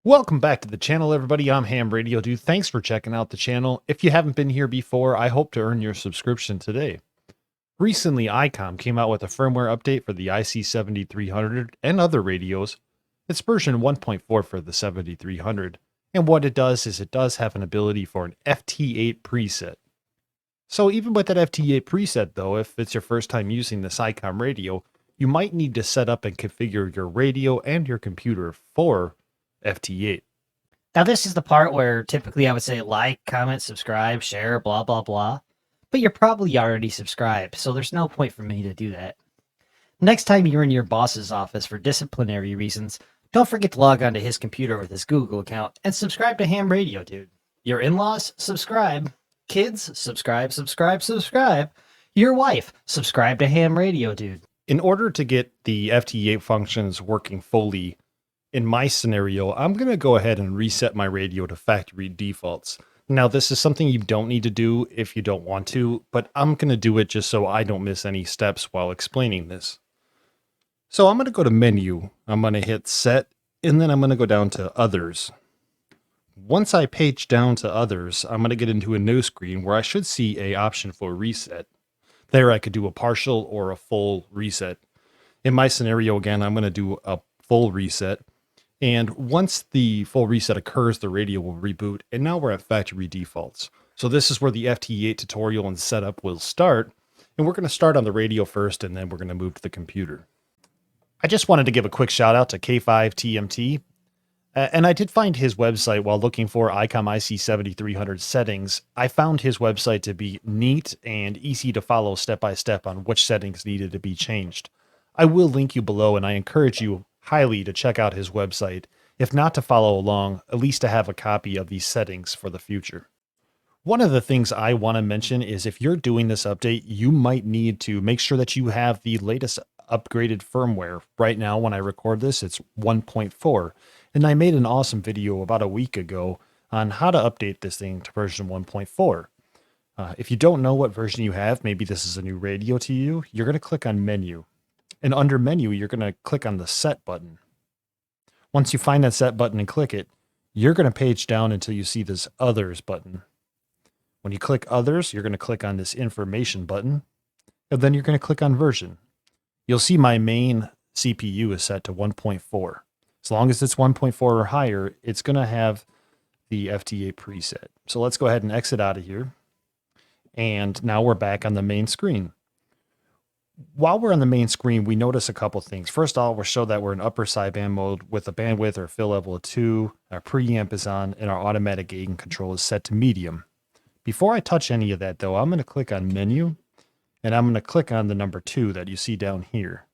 Welcome back to the channel, everybody. I'm Ham Radio Dude. Thanks for checking out the channel. If you haven't been here before, I hope to earn your subscription today. Recently, Icom came out with a firmware update for the IC-7300 and other radios. It's version 1.4 for the 7300, and what it does is it does have an ability for an FT8 preset. So even with that FT8 preset though, if it's your first time using this Icom radio, you might need to set up and configure your radio and your computer for FT8. Now, this is the part where typically I would say like, comment, subscribe, share, blah, blah, blah. But you're probably already subscribed, so there's no point for me to do that. Next time you're in your boss's office for disciplinary reasons, don't forget to log onto his computer with his Google account and subscribe to Ham Radio Dude. Your in-laws, subscribe. Kids, subscribe, subscribe, subscribe. Your wife, subscribe to Ham Radio Dude. In order to get the FT8 functions working fully, in my scenario, I'm going to go ahead and reset my radio to factory defaults. Now, this is something you don't need to do if you don't want to, but I'm going to do it just so I don't miss any steps while explaining this. So I'm going to go to Menu, I'm going to hit Set, and then I'm going to go down to Others. Once I page down to Others, I'm going to get into a new screen where I should see an option for Reset. There I could do a partial or a full reset. In my scenario, again, I'm going to do a full reset. And once the full reset occurs, the radio will reboot, and now we're at factory defaults. So this is where the FT8 tutorial and setup will start, and we're going to start on the radio first, and then we're going to move to the computer. I just wanted to give a quick shout out to K5TMT, and I did find his website while looking for Icom IC-7300 settings. I found his website to be neat and easy to follow step by step on which settings needed to be changed. I will link you below, and I encourage you highly to check out his website, if not to follow along, at least to have a copy of these settings for the future. One of the things I want to mention is if you're doing this update, you might need to make sure that you have the latest upgraded firmware. Right now, when I record this, it's 1.4, and I made an awesome video about a week ago on how to update this thing to version 1.4. If you don't know what version you have, maybe this is a new radio to you, you're going to click on Menu. And under Menu, you're going to click on the Set button. Once you find that Set button and click it, you're going to page down until you see this Others button. When you click Others, you're going to click on this Information button, and then you're going to click on Version. You'll see my main CPU is set to 1.4. As long as it's 1.4 or higher, it's going to have the FT8 preset. So let's go ahead and exit out of here. And now we're back on the main screen. While we're on the main screen, we notice a couple things. First of all, we'll show that we're in upper sideband mode with a bandwidth or fill level of 2. Our preamp is on, and our automatic gain control is set to medium. Before I touch any of that, though, I'm going to click on Menu, and I'm going to click on the number 2 that you see down here.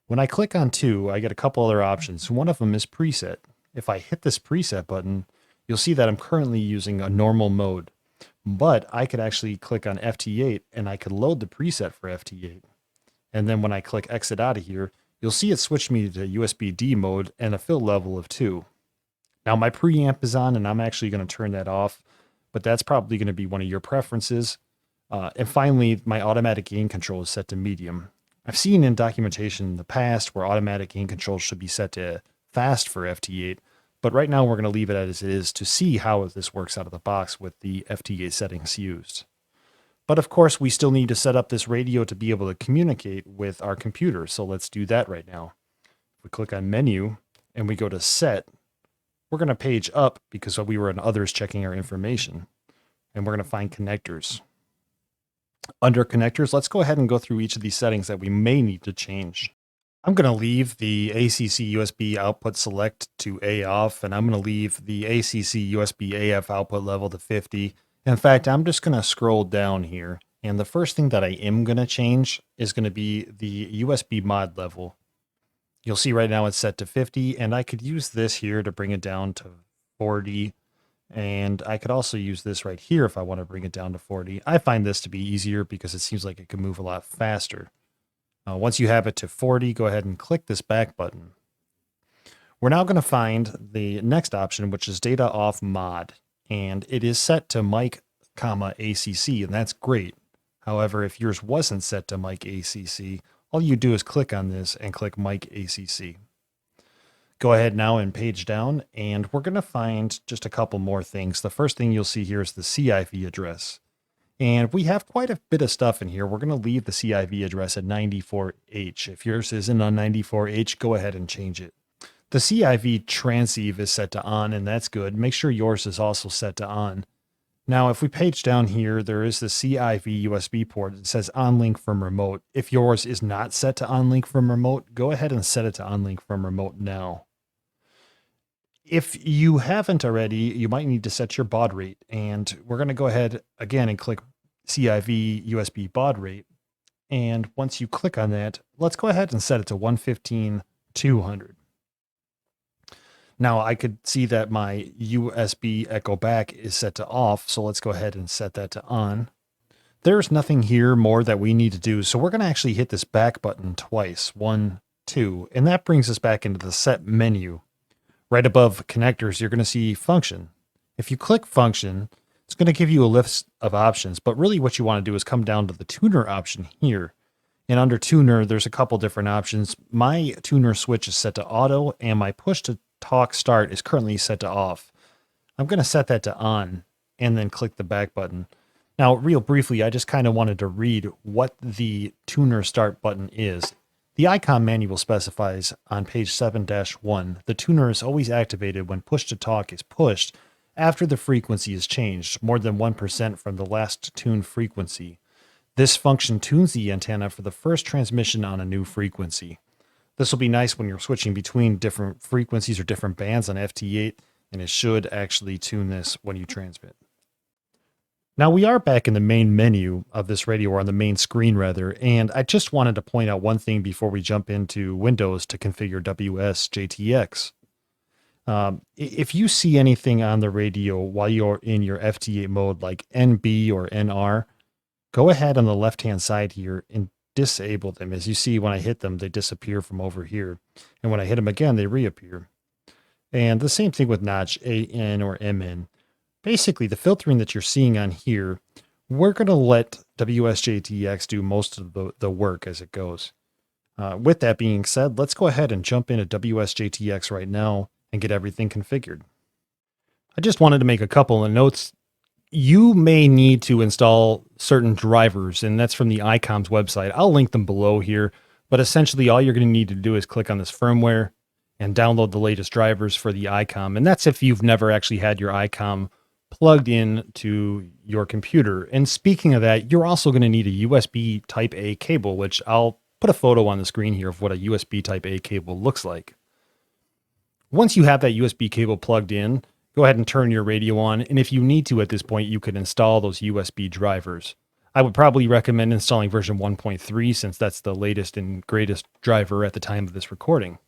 When I click on 2, I get a couple other options. One of them is Preset. If I hit this Preset button, you'll see that I'm currently using a normal mode. But I could actually click on FT8 and I could load the preset for FT8. And then when I click exit out of here, you'll see it switched me to USB-D mode and a fill level of 2. Now my preamp is on and I'm actually going to turn that off, but that's probably going to be one of your preferences. And finally, my automatic gain control is set to medium. I've seen in documentation in the past where automatic gain control should be set to fast for FT8. But right now we're going to leave it as it is to see how this works out of the box with the FT8 settings used. But of course, we still need to set up this radio to be able to communicate with our computer. So let's do that right now. We click on Menu and we go to Set. We're going to page up because we were in Others checking our information. And we're going to find Connectors. Under Connectors, let's go ahead and go through each of these settings that we may need to change. I'm going to leave the ACC USB output select to A off, and I'm going to leave the ACC USB AF output level to 50. In fact, I'm just going to scroll down here, and the first thing that I am going to change is going to be the USB mod level. You'll see right now it's set to 50, and I could use this here to bring it down to 40, and I could also use this right here if I want to bring it down to 40. I find this to be easier because it seems like it can move a lot faster. Once you have it to 40, go ahead and click this back button. We're now going to find the next option, which is data off mod, and it is set to mic, ACC, and that's great. However, if yours wasn't set to mic ACC, all you do is click on this and click mic ACC. Go ahead now and page down, and we're going to find just a couple more things. The first thing you'll see here is the CIV address. And we have quite a bit of stuff in here. We're going to leave the CIV address at 94H. If yours isn't on 94H, go ahead and change it. The CIV transceive is set to on, and that's good. Make sure yours is also set to on. Now, if we page down here, there is the CIV USB port. It says on-link from remote. If yours is not set to on-link from remote, go ahead and set it to on-link from remote now. If you haven't already, you might need to set your baud rate. And we're going to go ahead again and click CIV USB baud rate. And once you click on that, let's go ahead and set it to 115,200. Now I could see that my USB echo back is set to off. So let's go ahead and set that to on. There's nothing here more that we need to do. So we're going to actually hit this back button twice, 1, 2, and that brings us back into the set menu. Right above connectors, you're going to see function. If you click function, it's going to give you a list of options, but really what you want to do is come down to the tuner option here. And under tuner, there's a couple different options. My tuner switch is set to auto, and my push to talk start is currently set to off. I'm going to set that to on and then click the back button. Now, real briefly, I just kind of wanted to read what the tuner start button is. The Icom manual specifies on page 7-1, the tuner is always activated when push to talk is pushed after the frequency is changed more than 1% from the last tuned frequency. This function tunes the antenna for the first transmission on a new frequency. This will be nice when you're switching between different frequencies or different bands on FT8, and it should actually tune this when you transmit. Now we are back in the main menu of this radio, or on the main screen rather, and I just wanted to point out one thing before we jump into Windows to configure WSJT-X. If you see anything on the radio while you're in your FT8 mode like NB or NR, go ahead on the left-hand side here and disable them. As you see, when I hit them, they disappear from over here. And when I hit them again, they reappear. And the same thing with notch AN or MN. Basically, the filtering that you're seeing on here, we're going to let WSJTX do most of the work as it goes. With that being said, let's go ahead and jump into WSJTX right now and get everything configured. I just wanted to make a couple of notes. You may need to install certain drivers, and that's from the Icom's website. I'll link them below here, but essentially all you're going to need to do is click on this firmware and download the latest drivers for the Icom. And that's if you've never actually had your Icom plugged in to your computer. And speaking of that, you're also going to need a USB type A cable, which I'll put a photo on the screen here of what a USB type A cable looks like. Once you have that USB cable plugged in, go ahead and turn your radio on. And if you need to at this point, you could install those USB drivers. I would probably recommend installing version 1.3 since that's the latest and greatest driver at the time of this recording.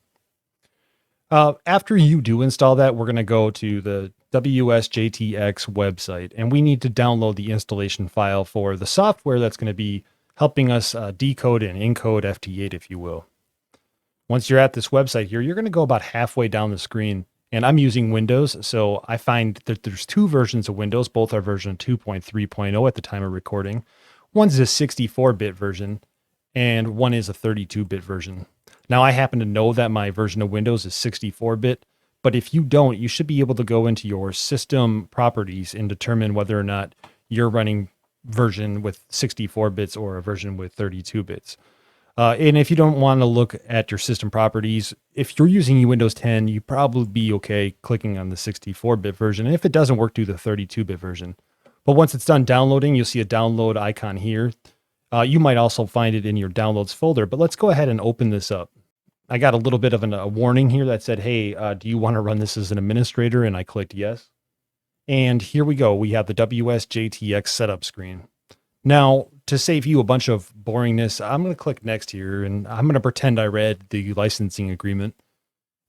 After you do install that, we're going to go to the WSJTX website, and we need to download the installation file for the software that's going to be helping us decode and encode FT8, if you will. Once you're at this website here, you're going to go about halfway down the screen, and I'm using Windows, so I find that there's two versions of Windows. Both are version 2.3.0 at the time of recording. One's a 64-bit version, and one is a 32-bit version. Now, I happen to know that my version of Windows is 64-bit, but if you don't, you should be able to go into your system properties and determine whether or not you're running version with 64 bits or a version with 32 bits. And if you don't want to look at your system properties, if you're using Windows 10, you probably be okay clicking on the 64-bit version. And if it doesn't work, do the 32-bit version. But once it's done downloading, you'll see a download icon here. You might also find it in your downloads folder, but let's go ahead and open this up. I got a little bit of a warning here that said, hey, do you want to run this as an administrator? And I clicked yes. And here we go. We have the WSJTX setup screen. Now, to save you a bunch of boringness, I'm going to click next here, and I'm going to pretend I read the licensing agreement.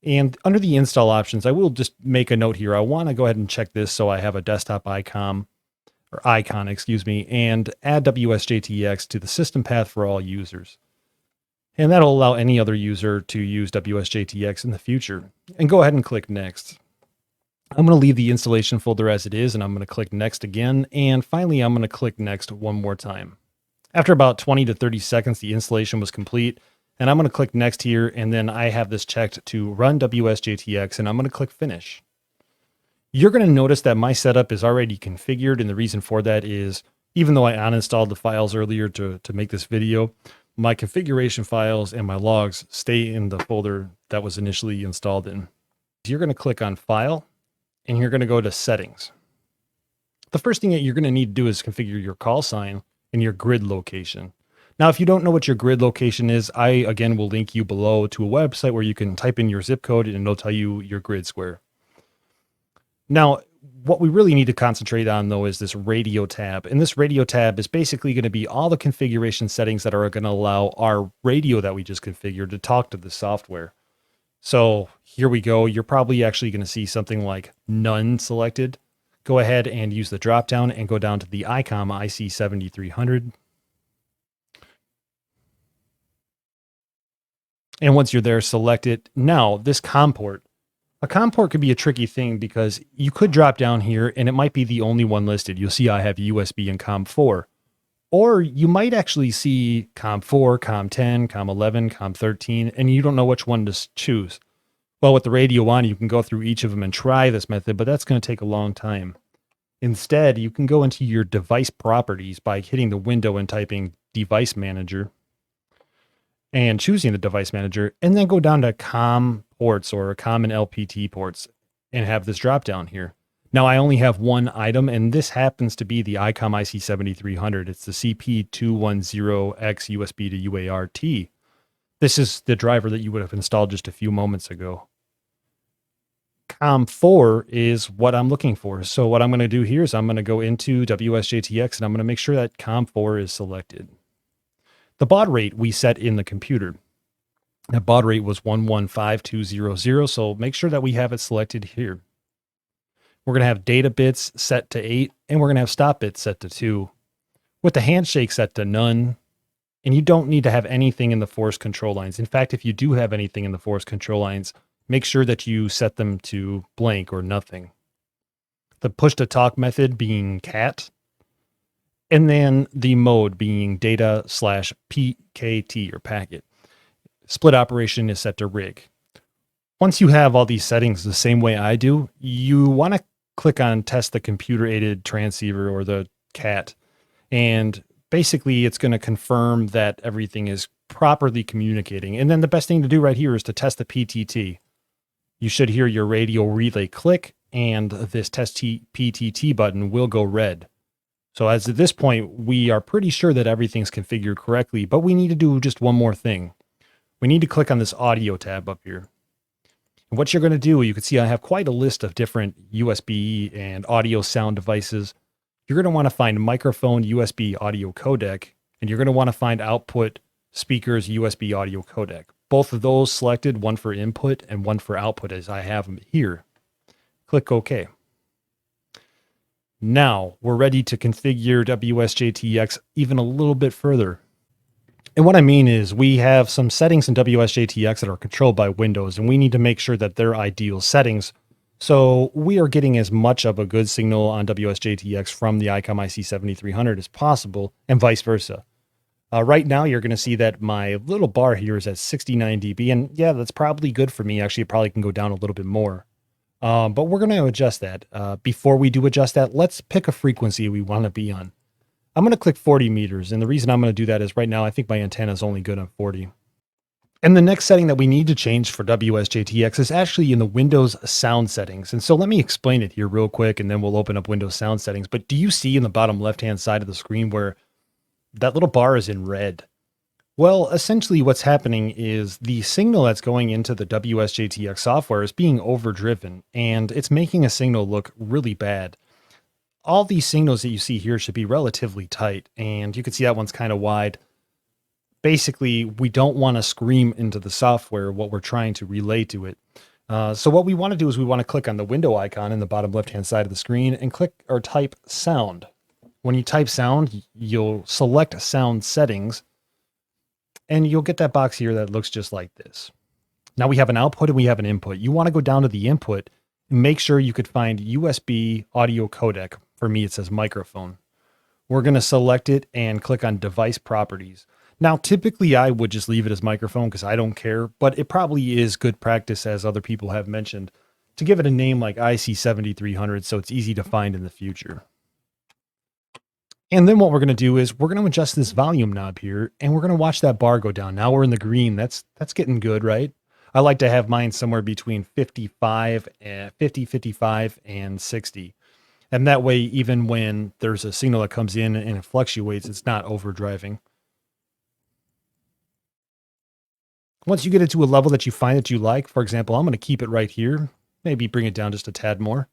And under the install options, I will just make a note here. I want to go ahead and check this so I have a desktop icon, and add WSJTX to the system path for all users. And that'll allow any other user to use WSJTX in the future. And go ahead and click next. I'm going to leave the installation folder as it is, and I'm going to click next again. And finally, I'm going to click next one more time. After about 20 to 30 seconds, the installation was complete. And I'm going to click next here, and then I have this checked to run WSJTX, and I'm going to click finish. You're going to notice that my setup is already configured, and the reason for that is, even though I uninstalled the files earlier to make this video, my configuration files and my logs stay in the folder that was initially installed in. You're going to click on File, and you're going to go to Settings. The first thing that you're going to need to do is configure your call sign and your grid location. Now, if you don't know what your grid location is, I, again, will link you below to a website where you can type in your zip code and it'll tell you your grid square. Now, what we really need to concentrate on, though, is this radio tab. And this radio tab is basically going to be all the configuration settings that are going to allow our radio that we just configured to talk to the software. So here we go. You're probably actually going to see something like none selected. Go ahead and use the drop down and go down to the Icom IC-7300. And once you're there, select it. Now, this COM port. A COM port could be a tricky thing because you could drop down here and it might be the only one listed. You'll see I have USB and COM4. Or you might actually see COM4, COM10, COM11, COM13, and you don't know which one to choose. Well, with the radio on, you can go through each of them and try this method, but that's going to take a long time. Instead, you can go into your device properties by hitting the window and typing Device Manager and choosing the Device Manager, and then go down to COM ports or common LPT ports and have this drop down here. Now, I only have one item, and this happens to be the Icom IC-7300. It's the CP210X USB to UART. This is the driver that you would have installed just a few moments ago. COM4 is what I'm looking for. So what I'm going to do here is I'm going to go into WSJTX, and I'm going to make sure that COM4 is selected. The baud rate we set in the computer. That baud rate was 115200, so make sure that we have it selected here. We're going to have data bits set to 8, and we're going to have stop bits set to 2. With the handshake set to none, and you don't need to have anything in the force control lines. In fact, if you do have anything in the force control lines, make sure that you set them to blank or nothing. The push to talk method being cat, and then the mode being data/PKT or packet. Split operation is set to rig. Once you have all these settings the same way I do, you want to click on test the computer aided transceiver or the CAT. And basically it's going to confirm that everything is properly communicating. And then the best thing to do right here is to test the PTT. You should hear your radio relay click and this test PTT button will go red. So as at this point, we are pretty sure that everything's configured correctly, but we need to do just one more thing. We need to click on this audio tab up here. And what you're going to do, you can see I have quite a list of different USB and audio sound devices. You're going to want to find microphone USB audio codec, and you're going to want to find output speakers USB audio codec. Both of those selected, one for input and one for output as I have them here. Click OK. Now we're ready to configure WSJTX even a little bit further. And what I mean is we have some settings in WSJTX that are controlled by Windows, and we need to make sure that they're ideal settings. So we are getting as much of a good signal on WSJTX from the Icom IC-7300 as possible, and vice versa. Right now, you're going to see that my little bar here is at 69 dB, and yeah, that's probably good for me. Actually, it probably can go down a little bit more. But we're going to adjust that. Before we do adjust that, let's pick a frequency we want to be on. I'm going to click 40 meters, and the reason I'm going to do that is right now I think my antenna is only good on 40. And the next setting that we need to change for WSJTX is actually in the Windows sound settings. And so let me explain it here real quick, and then we'll open up Windows sound settings. But do you see in the bottom left-hand side of the screen where that little bar is in red? Well, essentially what's happening is the signal that's going into the WSJTX software is being overdriven, and it's making a signal look really bad. All these signals that you see here should be relatively tight, and you can see that one's kind of wide. Basically, we don't want to scream into the software what we're trying to relay to it. So what we want to do is we want to click on the window icon in the bottom left-hand side of the screen and click or type sound. When you type sound, you'll select sound settings, and you'll get that box here that looks just like this. Now we have an output and we have an input. You want to go down to the input and make sure you could find USB audio codec. For me, it says microphone. We're going to select it and click on device properties. Now, typically I would just leave it as microphone because I don't care, but it probably is good practice, as other people have mentioned, to give it a name like IC-7300 so it's easy to find in the future. And then what we're going to do is we're going to adjust this volume knob here, and we're going to watch that bar go down. Now we're in the green. That's getting good, right? I like to have mine somewhere between 55 and 50, 55 and 60. And that way, even when there's a signal that comes in and it fluctuates, it's not overdriving. Once you get it to a level that you find that you like, for example, I'm going to keep it right here, maybe bring it down just a tad more.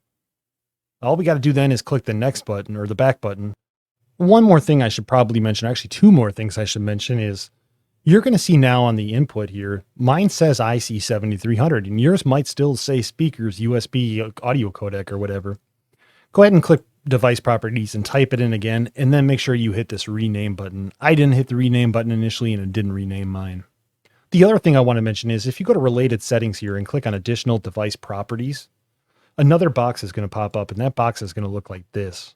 All we got to do then is click the next button or the back button. One more thing I should probably mention, actually two more things I should mention, is you're going to see now on the input here, mine says IC-7300 and yours might still say speakers, USB audio codec or whatever. Go ahead and click device properties and type it in again, and then make sure you hit this rename button. I didn't hit the rename button initially and it didn't rename mine. The other thing I want to mention is if you go to related settings here and click on additional device properties, another box is going to pop up, and that box is going to look like this.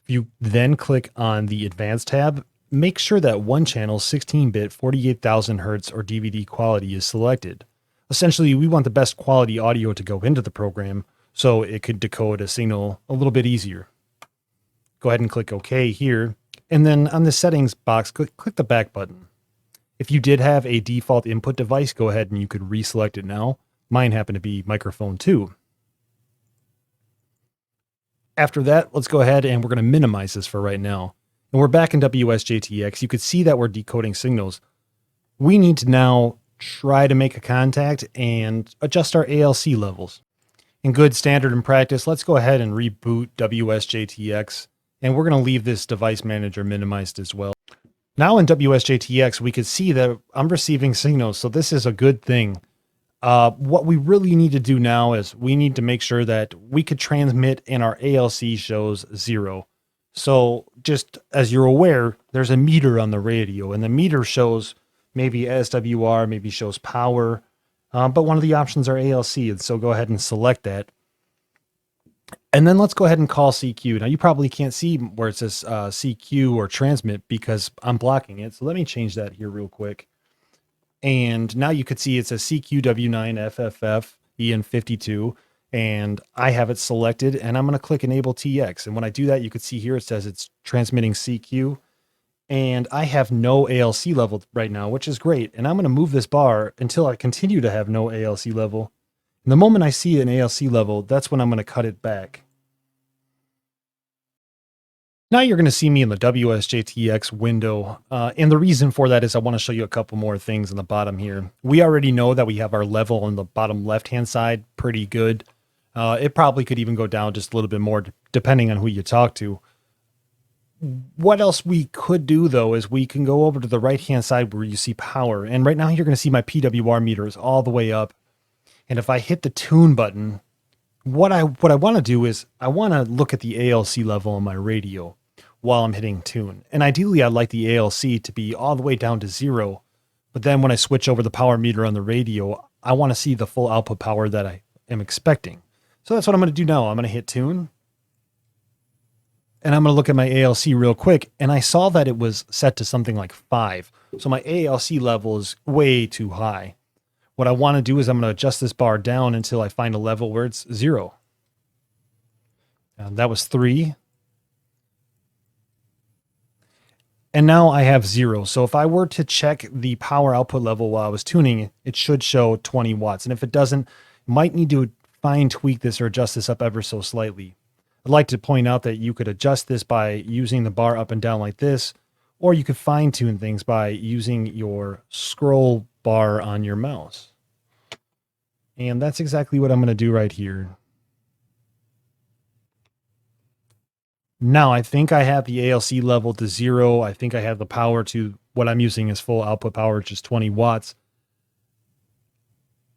If you then click on the advanced tab, make sure that one channel 16-bit 48,000 hertz or DVD quality is selected. Essentially, we want the best quality audio to go into the program so it could decode a signal a little bit easier. Go ahead and click OK here, and then on the settings box, click the back button. If you did have a default input device, go ahead and you could reselect it now. Mine happened to be microphone 2. After that, let's go ahead and we're going to minimize this for right now. And we're back in WSJT-X. You could see that we're decoding signals. We need to now try to make a contact and adjust our ALC levels. In good standard and practice, let's go ahead and reboot WSJT-X. And we're going to leave this device manager minimized as well. Now in WSJT-X, we could see that I'm receiving signals, so this is a good thing. What we really need to do now is we need to make sure that we could transmit and our ALC shows 0. So just as you're aware, there's a meter on the radio, and the meter shows maybe SWR, maybe shows power, but one of the options are ALC, and so go ahead and select that. And then let's go ahead and call CQ. Now you probably can't see where it says CQ or transmit because I'm blocking it. So let me change that here real quick. And now you could see it says CQW9FFF EN52, and I have it selected, and I'm going to click Enable TX. And when I do that, you can see here it says it's transmitting CQ, and I have no ALC level right now, which is great. And I'm going to move this bar until I continue to have no ALC level. And the moment I see an ALC level, that's when I'm going to cut it back. Now you're going to see me in the WSJTX window, and the reason for that is I want to show you a couple more things on the bottom here. We already know that we have our level on the bottom left-hand side pretty good. It probably could even go down just a little bit more depending on who you talk to. What else we could do, though, is we can go over to the right-hand side where you see power, and right now you're going to see my PWR meter is all the way up. And if I hit the tune button, what I want to do is I want to look at the ALC level on my radio while I'm hitting tune. And ideally, I'd like the ALC to be all the way down to 0. But then when I switch over the power meter on the radio, I want to see the full output power that I am expecting. So that's what I'm going to do now. I'm going to hit tune. And I'm going to look at my ALC real quick. And I saw that it was set to something like 5. So my ALC level is way too high. What I want to do is I'm going to adjust this bar down until I find a level where it's 0. And that was 3. And now I have 0. So if I were to check the power output level while I was tuning, it should show 20 watts. And if it doesn't, might need to fine tweak this or adjust this up ever so slightly. I'd like to point out that you could adjust this by using the bar up and down like this, or you could fine tune things by using your scroll bar on your mouse. And that's exactly what I'm going to do right here. Now, I think I have the ALC level to 0. I think I have the power to what I'm using as full output power, which is 20 watts.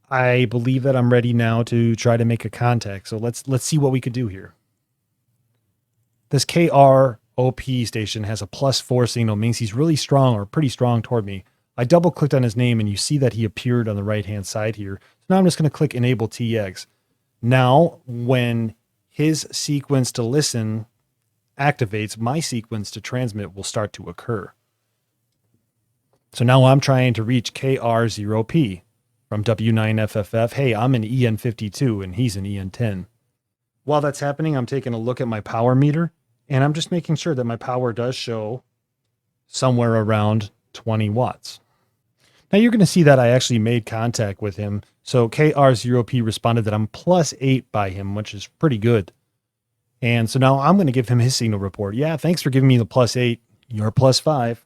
I believe that I'm ready now to try to make a contact. So let's see what we could do here. This KROP station has a +4 signal, means he's really strong or pretty strong toward me. I double clicked on his name and you see that he appeared on the right hand side here. So now I'm just going to click Enable TX. Now, when his sequence to listen activates, my sequence to transmit will start to occur. So now I'm trying to reach KR0P from W9FFF. Hey, I'm an EN52 and he's an EN10. While that's happening, I'm taking a look at my power meter and I'm just making sure that my power does show somewhere around 20 watts. Now you're going to see that I actually made contact with him. So KR0P responded that I'm +8 by him, which is pretty good. And so now I'm going to give him his signal report. Yeah, thanks for giving me the +8. You're +5.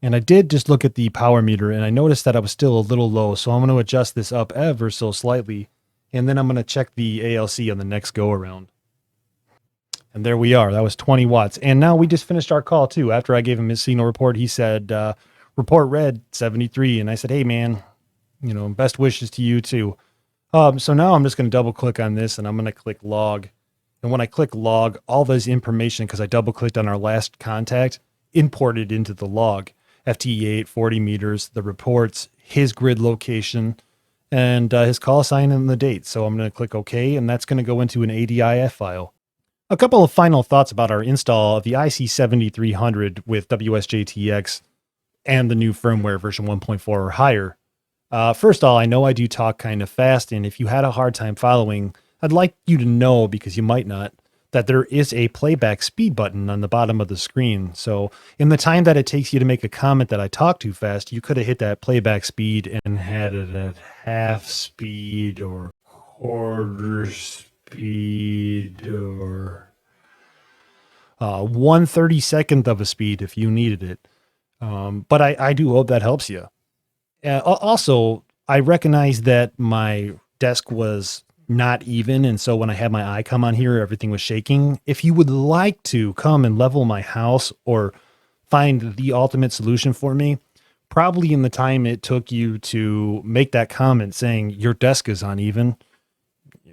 And I did just look at the power meter and I noticed that I was still a little low. So I'm going to adjust this up ever so slightly. And then I'm going to check the ALC on the next go around. And there we are. That was 20 watts. And now we just finished our call too. After I gave him his signal report, he said, report read 73. And I said, hey man, you know, best wishes to you too. So now I'm just going to double click on this and I'm going to click log. And when I click log, all this information, because I double clicked on our last contact, imported into the log. FT8, 40 meters, the reports, his grid location, and his call sign and the date. So I'm going to click OK, and that's going to go into an ADIF file. A couple of final thoughts about our install of the IC-7300 with WSJT-X and the new firmware version 1.4 or higher. First of all, I know I do talk kind of fast, and if you had a hard time following, I'd like you to know, because you might not, that there is a playback speed button on the bottom of the screen. So in the time that it takes you to make a comment that I talk too fast, you could have hit that playback speed and had it at half speed or quarter speed or 1/32 of a speed if you needed it. But I do hope that helps you. Also, I recognize that my desk was not even, and so when I had my Icom on here, everything was shaking. If you would like to come and level my house or find the ultimate solution for me, probably in the time it took you to make that comment saying your desk is uneven,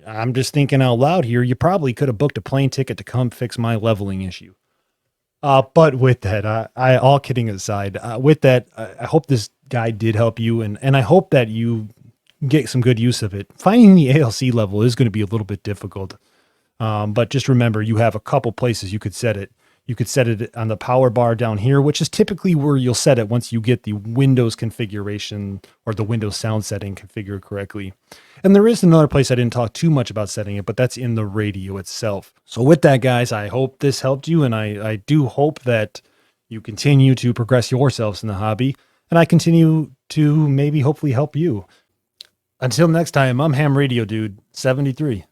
I'm just thinking out loud here, you probably could have booked a plane ticket to come fix my leveling issue. But with that, I all kidding aside, with that, I hope this guide did help you, and I hope that you get some good use of it. Finding the ALC level is going to be a little bit difficult. But just remember, you have a couple places you could set it. You could set it on the power bar down here, which is typically where you'll set it once you get the Windows configuration or the Windows sound setting configured correctly. And there is another place I didn't talk too much about setting it, but that's in the radio itself. So with that, guys, I hope this helped you. And I do hope that you continue to progress yourselves in the hobby. And I continue to maybe hopefully help you. Until next time, I'm Ham Radio Dude 73.